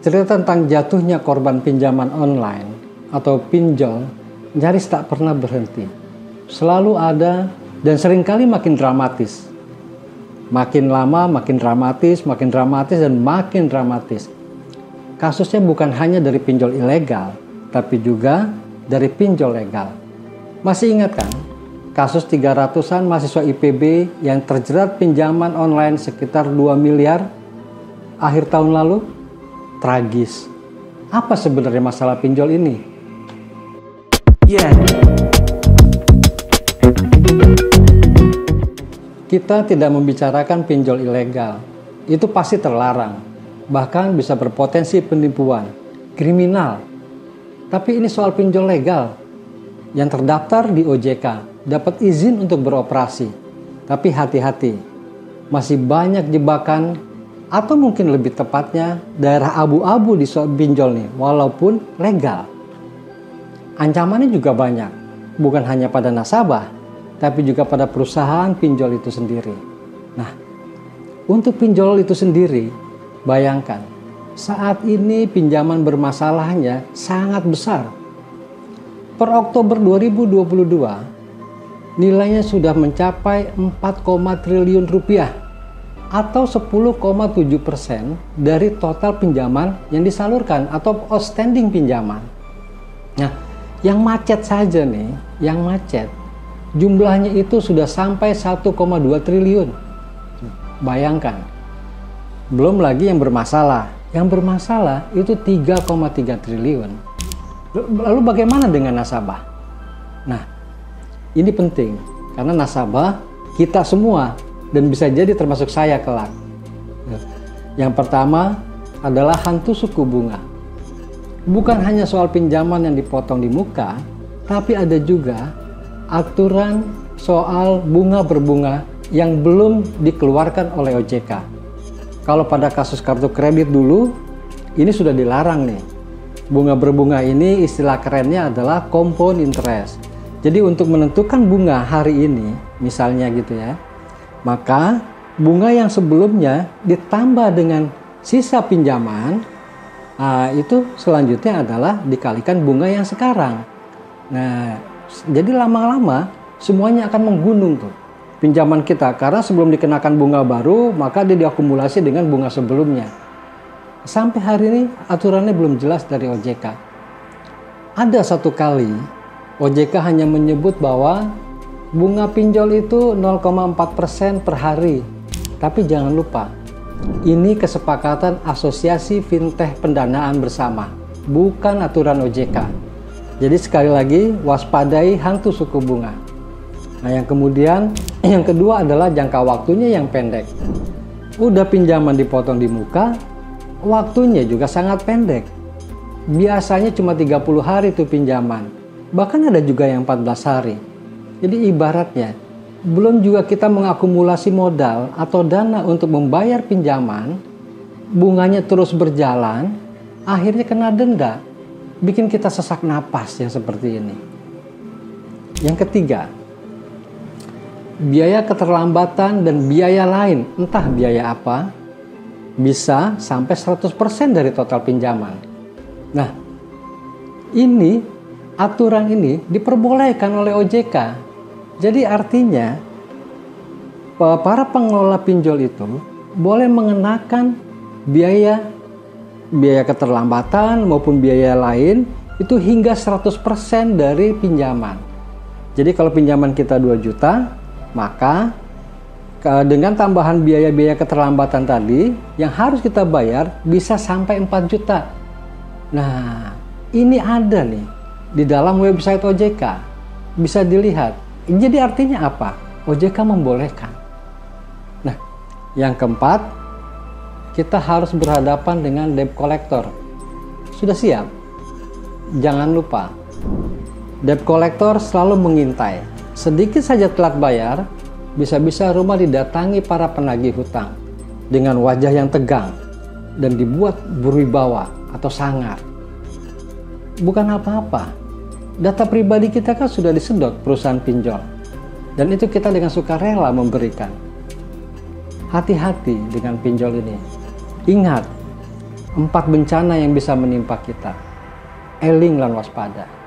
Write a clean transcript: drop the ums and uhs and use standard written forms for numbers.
Cerita tentang jatuhnya korban pinjaman online atau pinjol nyaris tak pernah berhenti. Selalu ada dan seringkali makin dramatis. Makin lama makin dramatis dan makin dramatis. Kasusnya bukan hanya dari pinjol ilegal, tapi juga dari pinjol legal. Masih ingat kan? Kasus 300-an mahasiswa IPB yang terjerat pinjaman online sekitar 2 miliar akhir tahun lalu? Tragis. Apa sebenarnya masalah pinjol ini? Kita tidak membicarakan pinjol ilegal. Itu pasti terlarang. Bahkan bisa berpotensi penipuan, kriminal. Tapi ini soal pinjol legal yang terdaftar di OJK, dapat izin untuk beroperasi. Tapi hati-hati, masih banyak jebakan atau mungkin lebih tepatnya daerah abu-abu di soal pinjol nih, walaupun legal. Ancamannya juga banyak, bukan hanya pada nasabah, tapi juga pada perusahaan pinjol itu sendiri. Nah, untuk pinjol itu sendiri, bayangkan, saat ini pinjaman bermasalahnya sangat besar. Per Oktober 2022, nilainya sudah mencapai 4, triliun rupiah atau 10,7% dari total pinjaman yang disalurkan atau outstanding pinjaman. Nah, yang macet saja nih, yang macet, jumlahnya itu sudah sampai 1,2 triliun. Bayangkan, belum lagi yang bermasalah. Yang bermasalah itu 3,3 triliun. Lalu bagaimana dengan nasabah? Nah, ini penting karena nasabah kita semua dan bisa jadi termasuk saya kelak. Yang pertama adalah hantu suku bunga. Bukan hanya soal pinjaman yang dipotong di muka, tapi ada juga aturan soal bunga berbunga yang belum dikeluarkan oleh OJK. Kalau pada kasus kartu kredit dulu, ini sudah dilarang nih. Bunga berbunga ini istilah kerennya adalah compound interest. Jadi untuk menentukan bunga hari ini, misalnya gitu ya, maka bunga yang sebelumnya ditambah dengan sisa pinjaman, itu selanjutnya adalah dikalikan bunga yang sekarang. Nah, jadi lama-lama semuanya akan menggunung tuh pinjaman kita, karena sebelum dikenakan bunga baru, maka dia diakumulasi dengan bunga sebelumnya. Sampai hari ini aturannya belum jelas dari OJK. Ada satu kali OJK hanya menyebut bahwa bunga pinjol itu 0,4% per hari. Tapi jangan lupa, ini kesepakatan Asosiasi Fintech Pendanaan Bersama, bukan aturan OJK. Jadi sekali lagi, waspadai hantu suku bunga. Nah, yang kedua adalah jangka waktunya yang pendek. Udah pinjaman dipotong di muka, waktunya juga sangat pendek. Biasanya cuma 30 hari tuh pinjaman. Bahkan ada juga yang 14 hari. Jadi ibaratnya, belum juga kita mengakumulasi modal atau dana untuk membayar pinjaman, bunganya terus berjalan, akhirnya kena denda. Bikin kita sesak napas yang seperti ini. Yang ketiga, biaya keterlambatan dan biaya lain, entah biaya apa, bisa sampai 100% dari total pinjaman. Nah, ini aturan ini diperbolehkan oleh OJK. Jadi artinya para pengelola pinjol itu boleh mengenakan biaya keterlambatan maupun biaya lain itu hingga 100% dari pinjaman. Jadi kalau pinjaman kita 2 juta, maka dengan tambahan biaya-biaya keterlambatan tadi, yang harus kita bayar bisa sampai 4 juta. Nah, ini ada nih di dalam website OJK. Bisa dilihat. Jadi artinya apa? OJK membolehkan. Nah, yang keempat, kita harus berhadapan dengan debt collector. Sudah siap? Jangan lupa, debt collector selalu mengintai. Sedikit saja telat bayar, bisa-bisa rumah didatangi para penagih hutang dengan wajah yang tegang dan dibuat berwibawa atau sangar. Bukan apa-apa, data pribadi kita kan sudah disedot perusahaan pinjol, dan itu kita dengan sukarela memberikan. Hati-hati dengan pinjol ini. Ingat, 4 bencana yang bisa menimpa kita. Eling lan waspada.